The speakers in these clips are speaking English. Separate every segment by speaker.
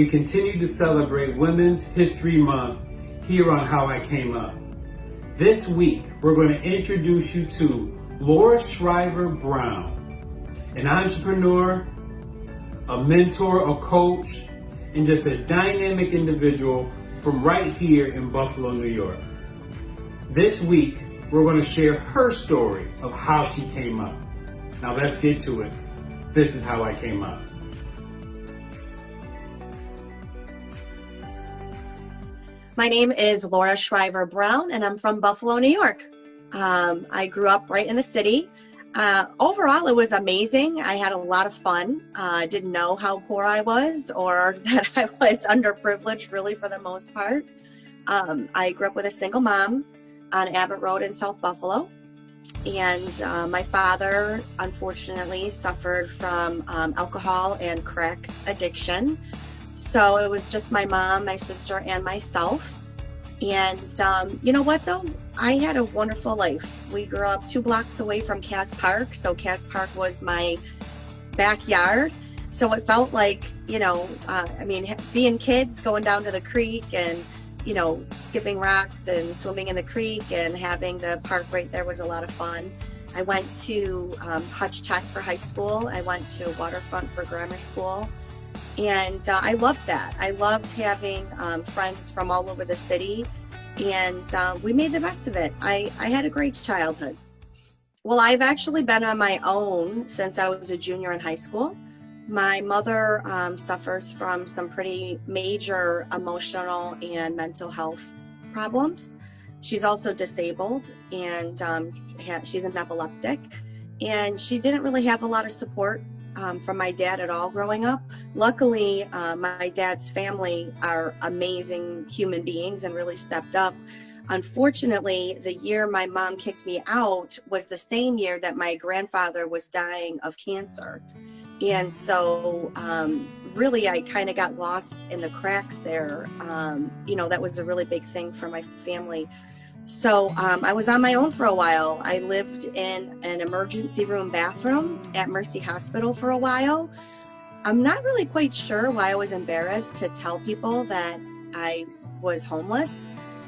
Speaker 1: we continue to celebrate Women's History Month here on How I Came Up. This week, we're going to introduce you to Laura Shriver-Brown, an entrepreneur, a mentor, a coach, and just a dynamic individual from right here in Buffalo, New York. This week, we're going to share her story of how she came up. Now let's get to it. This is How I Came Up.
Speaker 2: My name is Laura Shriver-Brown, and I'm from Buffalo, New York. I grew up right in the city. Overall, it was amazing. I had a lot of fun. I didn't know how poor I was or that I was underprivileged, really, for the most part. I grew up with a single mom on Abbott Road in South Buffalo. And my father, unfortunately, suffered from alcohol and crack addiction. So it was just my mom, my sister, and myself. And you know what, though? I had a wonderful life. We grew up 2 blocks away from Cass Park. So Cass Park was my backyard. So it felt like, being kids, going down to the creek and, skipping rocks and swimming in the creek and having the park right there was a lot of fun. I went to Hutch Tech for high school. I went to Waterfront for grammar school. And I loved that. I loved having friends from all over the city, and we made the best of it. I had a great childhood. Well, I've actually been on my own since I was a junior in high school. My mother suffers from some pretty major emotional and mental health problems. She's also disabled, and she's an epileptic, and she didn't really have a lot of support from my dad at all growing up. Luckily, my dad's family are amazing human beings and really stepped up. Unfortunately, the year my mom kicked me out was the same year that my grandfather was dying of cancer. And so really, I kind of got lost in the cracks there. That was a really big thing for my family. So I was on my own for a while. I lived in an emergency room bathroom at Mercy Hospital for a while. I'm not really quite sure why I was embarrassed to tell people that I was homeless.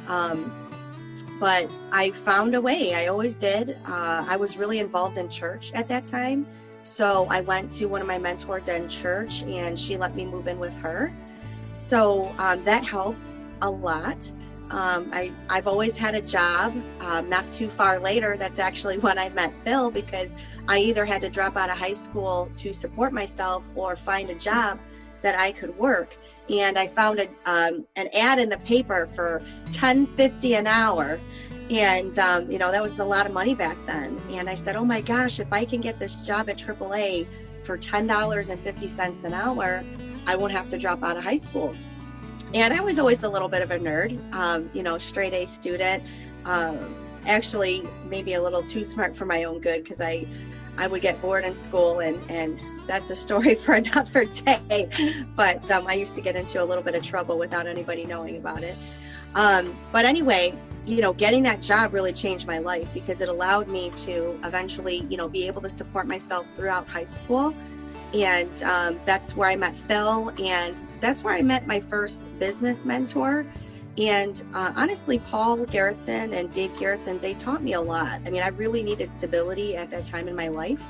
Speaker 2: But I found a way. I always did. I was really involved in church at that time. So I went to one of my mentors in church, and she let me move in with her. So that helped a lot. I've always had a job. Not too far later, that's actually when I met Phil, because I either had to drop out of high school to support myself or find a job that I could work. And I found an ad in the paper for $10.50 an hour. And, that was a lot of money back then. And I said, oh my gosh, if I can get this job at AAA for $10.50 an hour, I won't have to drop out of high school. And I was always a little bit of a nerd, straight A student, actually maybe a little too smart for my own good, because I would get bored in school, and that's a story for another day. But I used to get into a little bit of trouble without anybody knowing about it. But anyway, getting that job really changed my life, because it allowed me to eventually, be able to support myself throughout high school. And that's where I met Phil, and that's where I met my first business mentor. And honestly, Paul Garrettson and Dave Garrettson, they taught me a lot. I mean, I really needed stability at that time in my life.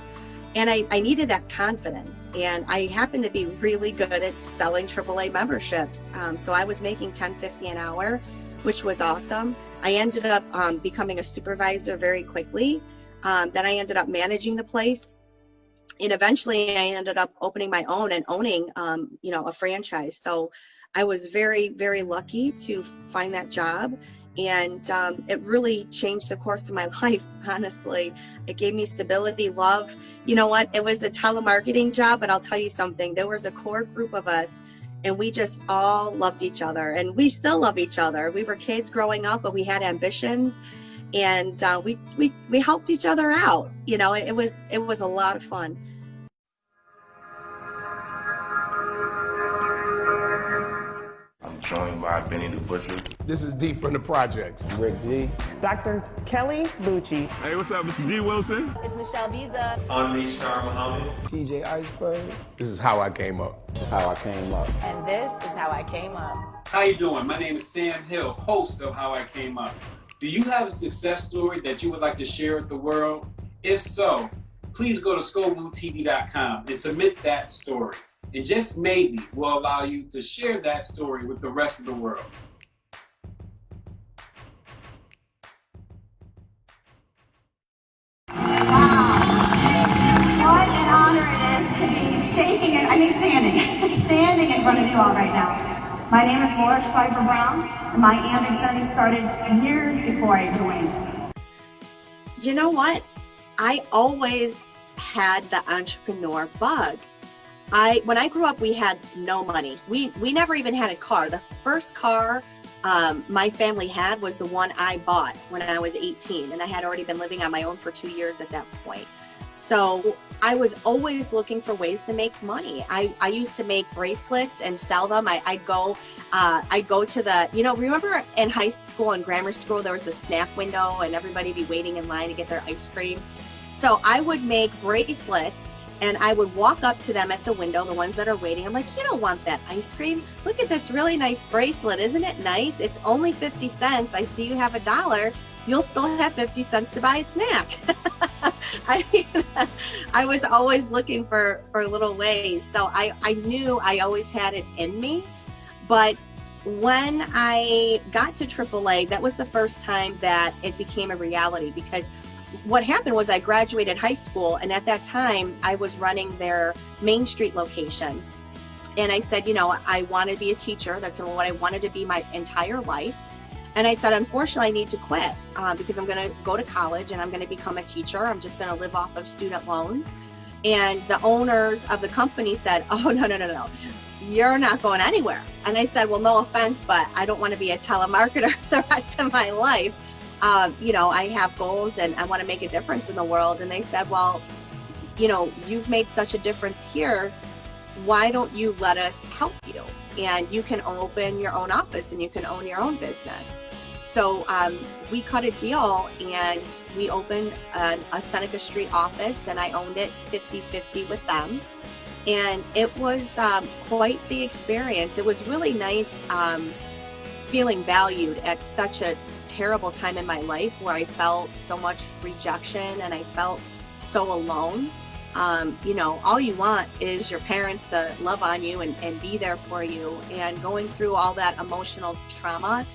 Speaker 2: And I needed that confidence. And I happened to be really good at selling AAA memberships. So I was making $10.50 an hour, which was awesome. I ended up becoming a supervisor very quickly. Then I ended up managing the place. And eventually I ended up opening my own and owning, a franchise. So I was very, very lucky to find that job. And it really changed the course of my life, honestly. It gave me stability, love. You know what? It was a telemarketing job, but I'll tell you something. There was a core group of us, and we just all loved each other. And we still love each other. We were kids growing up, but we had ambitions. And we helped each other out. It was a lot of fun.
Speaker 3: joined by Benny the Butcher.
Speaker 4: This is D from the Projects. Rick G.
Speaker 5: Dr. Kelly Bucci.
Speaker 6: Hey, what's up? Mr. G. Wilson.
Speaker 7: It's Michelle Visa.
Speaker 1: Anthony Star Muhammad.
Speaker 8: TJ Iceberg.
Speaker 4: This is how I came up.
Speaker 8: This is how I came up.
Speaker 7: And this is how I came up.
Speaker 1: How you doing? My name is Sam Hill, host of How I Came Up. Do you have a success story that you would like to share with the world? If so, please go to skovutv.com and submit that story. And just maybe we'll allow you to share that story with the rest of the world.
Speaker 9: What an honor it is to be standing in front of you all right now. My name is Laura Shriver-Brown, and my AMBIC journey started years before I joined.
Speaker 2: You know what? I always had the entrepreneur bug. When I grew up, we had no money. We never even had a car. The first car my family had was the one I bought when I was 18, and I had already been living on my own for 2 years at that point. So I was always looking for ways to make money. I used to make bracelets and sell them. I'd go to the, remember in high school and grammar school, there was the snack window and everybody would be waiting in line to get their ice cream. So I would make bracelets and I would walk up to them at the window, the ones that are waiting. I'm like, you don't want that ice cream. Look at this really nice bracelet. Isn't it nice? It's only 50 cents. I see you have $1. You'll still have 50 cents to buy a snack. I mean, I was always looking for little ways. So I knew I always had it in me. But when I got to AAA, that was the first time that it became a reality, because what happened was I graduated high school, and at that time I was running their Main Street location. And I said, I want to be a teacher. That's what I wanted to be my entire life. And I said, unfortunately, I need to quit because I'm going to go to college and I'm going to become a teacher. I'm just going to live off of student loans. And the owners of the company said, oh, no. You're not going anywhere. And I said, well, no offense, but I don't want to be a telemarketer the rest of my life. I have goals and I want to make a difference in the world. And they said, well, you've made such a difference here. Why don't you let us help you? And you can open your own office and you can own your own business. So we cut a deal and we opened a Seneca Street office, and I owned it 50-50 with them. And it was quite the experience. It was really nice feeling valued at such a terrible time in my life where I felt so much rejection and I felt so alone. All you want is your parents to love on you and be there for you. And going through all that emotional trauma,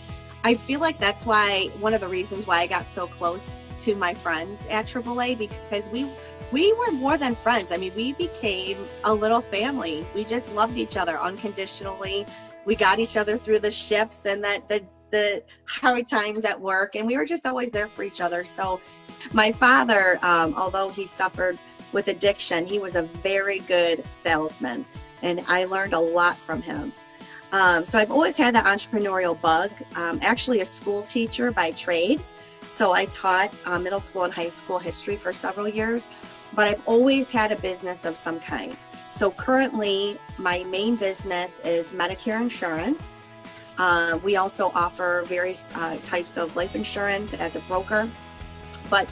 Speaker 2: I feel like that's one of the reasons why I got so close to my friends at AAA, because we were more than friends. I mean, we became a little family. We just loved each other unconditionally. We got each other through the shifts and the hard times at work, and we were just always there for each other. So my father, although he suffered with addiction, he was a very good salesman, and I learned a lot from him. So I've always had that entrepreneurial bug. Actually a school teacher by trade. So I taught middle school and high school history for several years, but I've always had a business of some kind. So currently my main business is Medicare insurance. We also offer various types of life insurance as a broker. But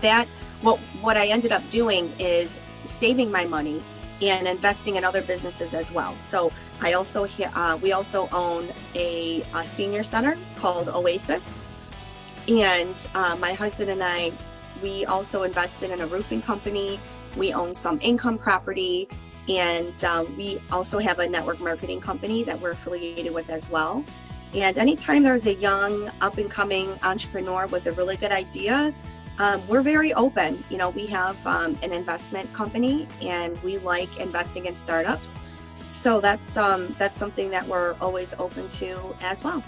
Speaker 2: what I ended up doing is saving my money and investing in other businesses as well. So we also own a senior center called Oasis. And my husband and I, we also invested in a roofing company. We own some income property. And we also have a network marketing company that we're affiliated with as well. And anytime there's a young up-and-coming entrepreneur with a really good idea, we're very open. We have an investment company, and we like investing in startups. So that's something that we're always open to as well.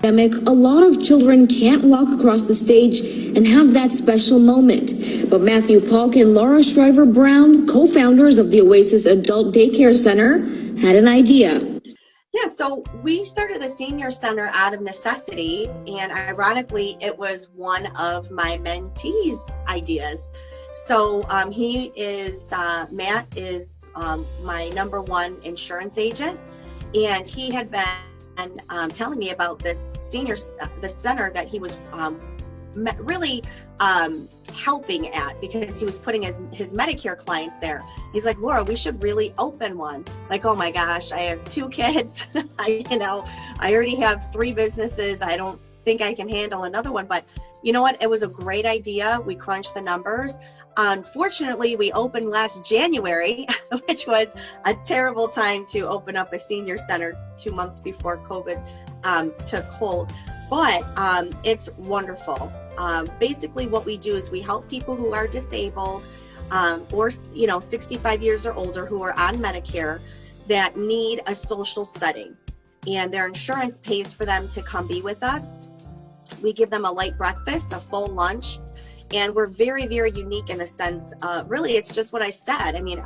Speaker 10: A lot of children can't walk across the stage and have that special moment. But Matthew Polk and Laura Shriver-Brown, co-founders of the Oasis Adult Daycare Center, had an idea.
Speaker 2: Yeah, so we started the senior center out of necessity, and ironically, it was one of my mentees' ideas. So Matt is my #1 insurance agent, and he had been telling me about this the center that he was really helping at, because he was putting his Medicare clients there. He's like, Laura, we should really open one. Like, oh my gosh, I have 2 kids. I already have 3 businesses. I don't think I can handle another one. But you know what? It was a great idea. We crunched the numbers. Unfortunately, we opened last January, which was a terrible time to open up a senior center 2 months before COVID took hold. But it's wonderful. Basically, what we do is we help people who are disabled or 65 years or older who are on Medicare that need a social setting, and their insurance pays for them to come be with us. We give them a light breakfast, a full lunch, and we're very, very unique in the sense, really, it's just what I said. I mean,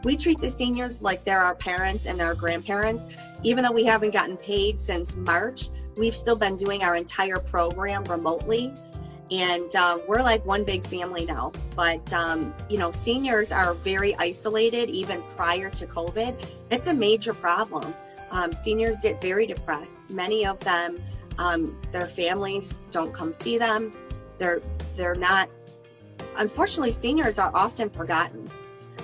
Speaker 2: we treat the seniors like they're our parents and their grandparents. Even though we haven't gotten paid since March, we've still been doing our entire program remotely. And we're like one big family now. But, seniors are very isolated even prior to COVID. It's a major problem. Seniors get very depressed. Many of them, their families don't come see them. They're not, unfortunately, seniors are often forgotten.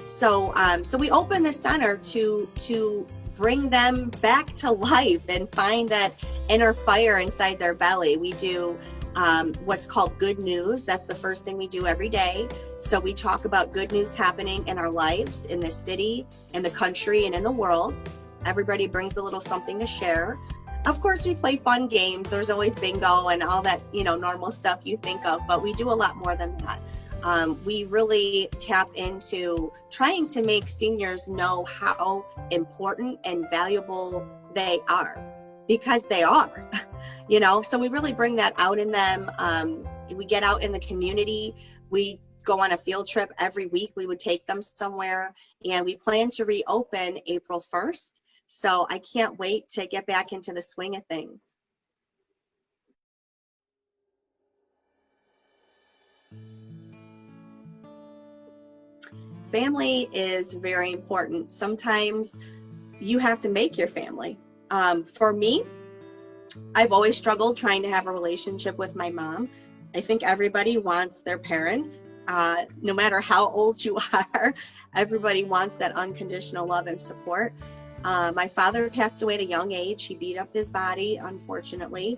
Speaker 2: So we open the center to bring them back to life and find that inner fire inside their belly. We do what's called good news. That's the first thing we do every day. So we talk about good news happening in our lives, in the city, in the country, and in the world. Everybody brings a little something to share. Of course, we play fun games. There's always bingo and all that, normal stuff you think of, but we do a lot more than that. We really tap into trying to make seniors know how important and valuable they are, because they are, so we really bring that out in them. We get out in the community. We go on a field trip every week. We would take them somewhere, and we plan to reopen April 1st. So I can't wait to get back into the swing of things. Family is very important. Sometimes you have to make your family. For me, I've always struggled trying to have a relationship with my mom. I think everybody wants their parents, no matter how old you are. Everybody wants that unconditional love and support. My father passed away at a young age. He beat up his body, unfortunately.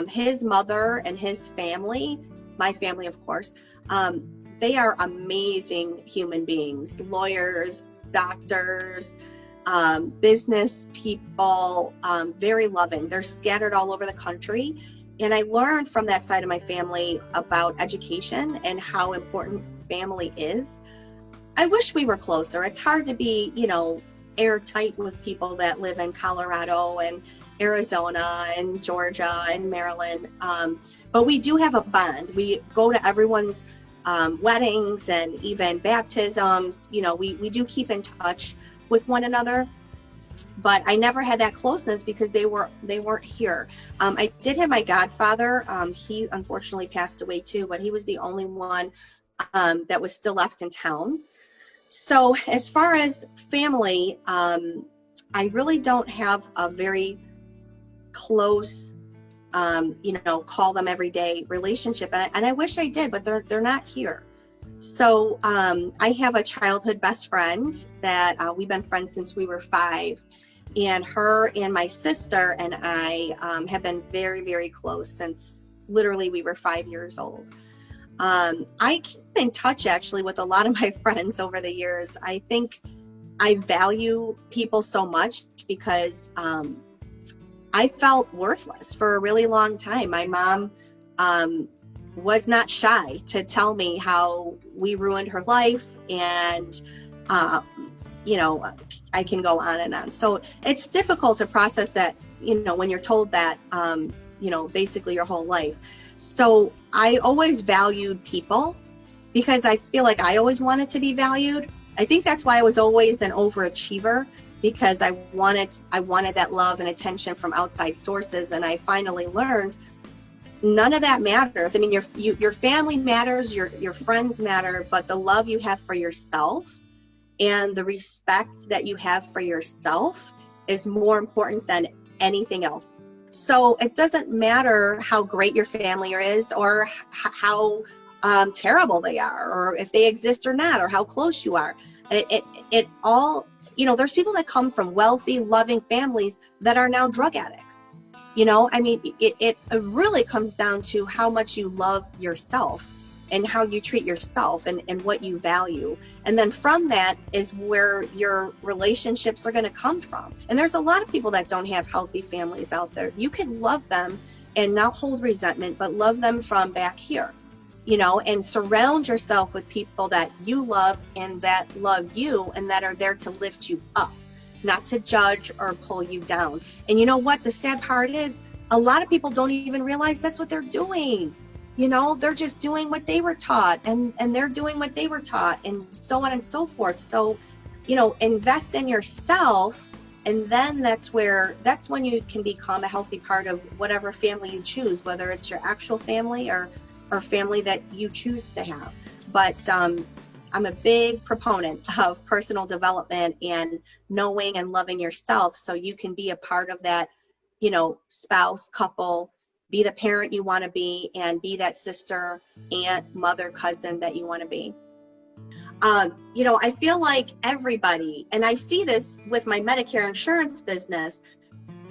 Speaker 2: His mother and his family, my family, of course, they are amazing human beings, lawyers, doctors, business people, very loving. They're scattered all over the country. And I learned from that side of my family about education and how important family is. I wish we were closer. It's hard to be, airtight with people that live in Colorado and Arizona and Georgia and Maryland. But we do have a bond. We go to everyone's weddings and even baptisms. We do keep in touch with one another. But I never had that closeness because they weren't here. I did have my godfather. He unfortunately passed away too, but he was the only one that was still left in town. So as far as family, I really don't have a very close, call them every day relationship. And I wish I did, but they're not here. So I have a childhood best friend that we've been friends since we were 5. And her and my sister and I have been very, very close since literally we were 5 years old. I keep in touch actually with a lot of my friends over the years. I think I value people so much because I felt worthless for a really long time. My mom was not shy to tell me how we ruined her life, and I can go on and on. So it's difficult to process that, when you're told that, basically your whole life. So I always valued people because I feel like I always wanted to be valued. I think that's why I was always an overachiever, because I wanted that love and attention from outside sources. And I finally learned none of that matters. I mean, your family matters, your friends matter, but the love you have for yourself and the respect that you have for yourself is more important than anything else. So it doesn't matter how great your family is, or how terrible they are, or if they exist or not, or how close you are. It all, there's people that come from wealthy, loving families that are now drug addicts. I mean, it really comes down to how much you love yourself and how you treat yourself and what you value. And then from that is where your relationships are going to come from. And there's a lot of people that don't have healthy families out there. You can love them and not hold resentment, but love them from back here, and surround yourself with people that you love and that love you and that are there to lift you up, not to judge or pull you down. And you know what? The sad part is a lot of people don't even realize that's what they're doing. They're just doing what they were taught, and they're doing what they were taught, and so on and so forth. So, invest in yourself, and then that's when you can become a healthy part of whatever family you choose, whether it's your actual family or family that you choose to have. But I'm a big proponent of personal development and knowing and loving yourself so you can be a part of that, spouse, couple, be the parent you want to be, and be that sister, aunt, mother, cousin that you want to be. I feel like everybody, and I see this with my Medicare insurance business,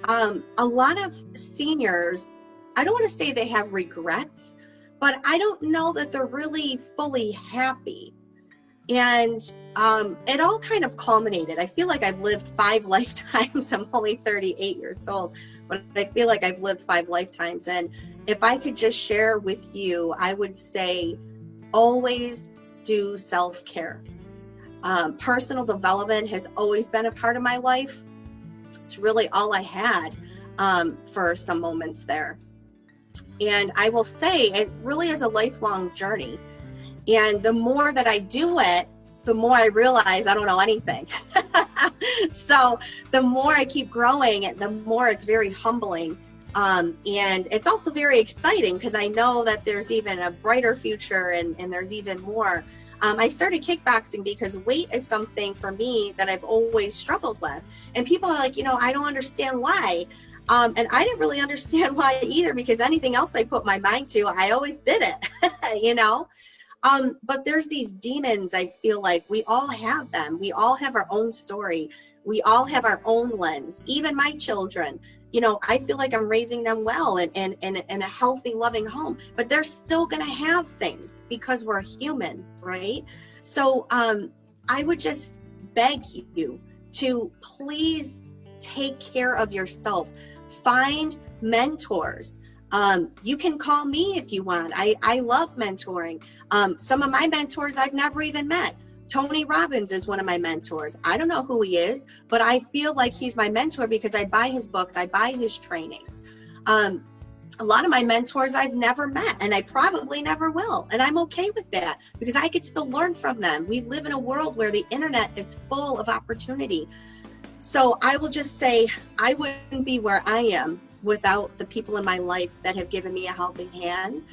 Speaker 2: a lot of seniors, I don't want to say they have regrets, but I don't know that they're really fully happy. And it all kind of culminated. I feel like I've lived 5 lifetimes. I'm only 38 years old, but I feel like I've lived 5 lifetimes. And if I could just share with you, I would say always do self-care. Personal development has always been a part of my life. It's really all I had for some moments there. And I will say it really is a lifelong journey. And the more that I do it, the more I realize I don't know anything. So the more I keep growing, the more it's very humbling. And it's also very exciting because I know that there's even a brighter future and there's even more. I started kickboxing because weight is something for me that I've always struggled with. And people are like, I don't understand why. And I didn't really understand why either, because anything else I put my mind to, I always did it, But there's these demons, I feel like we all have them. We all have our own story. We all have our own lens. Even my children, I feel like I'm raising them well and in a healthy, loving home. But they're still going to have things because we're human, right? So I would just beg you to please take care of yourself. Find mentors. You can call me if you want. I love mentoring. Some of my mentors I've never even met. Tony Robbins is one of my mentors. I don't know who he is, but I feel like he's my mentor because I buy his books, I buy his trainings. A lot of my mentors I've never met, and I probably never will. And I'm okay with that because I could still learn from them. We live in a world where the internet is full of opportunity. So I will just say I wouldn't be where I am without the people in my life that have given me a helping hand.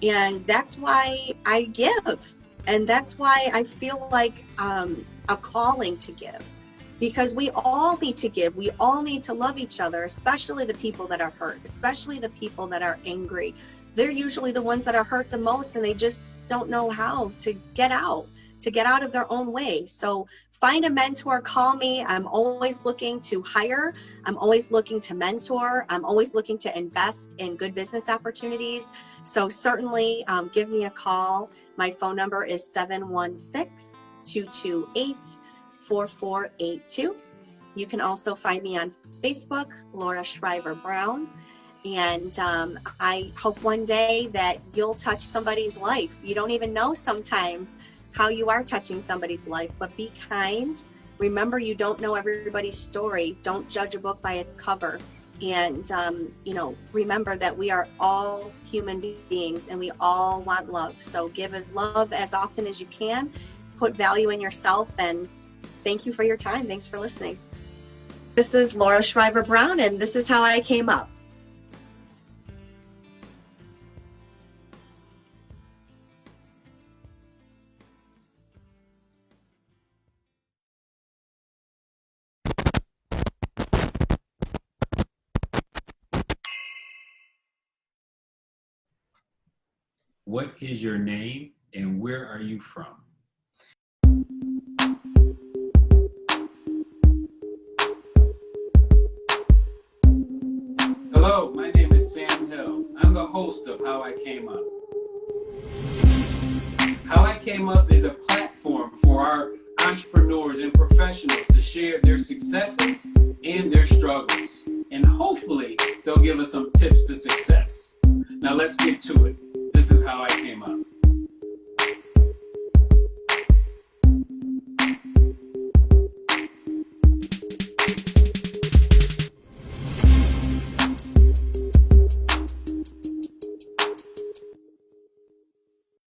Speaker 2: And that's why I give. And that's why I feel like a calling to give, because we all need to give. We all need to love each other, especially the people that are hurt, especially the people that are angry. They're usually the ones that are hurt the most, and they just don't know how to get out of their own way. So find a mentor, call me. I'm always looking to hire. I'm always looking to mentor. I'm always looking to invest in good business opportunities. So certainly give me a call. My phone number is 716-228-4482. You can also find me on Facebook, Laura Shriver-Brown. And I hope one day that you'll touch somebody's life. You don't even know sometimes how you are touching somebody's life, but be kind. Remember, you don't know everybody's story. Don't judge a book by its cover. And, remember that we are all human beings and we all want love. So give us love as often as you can. Put value in yourself, and thank you for your time. Thanks for listening. This is Laura Shriver-Brown, and this is how I came up.
Speaker 1: What is your name and where are you from? Hello, my name is Sam Hill. I'm the host of How I Came Up. How I Came Up is a platform for our entrepreneurs and professionals to share their successes and their struggles. And hopefully they'll give us some tips to success. Now let's get to it.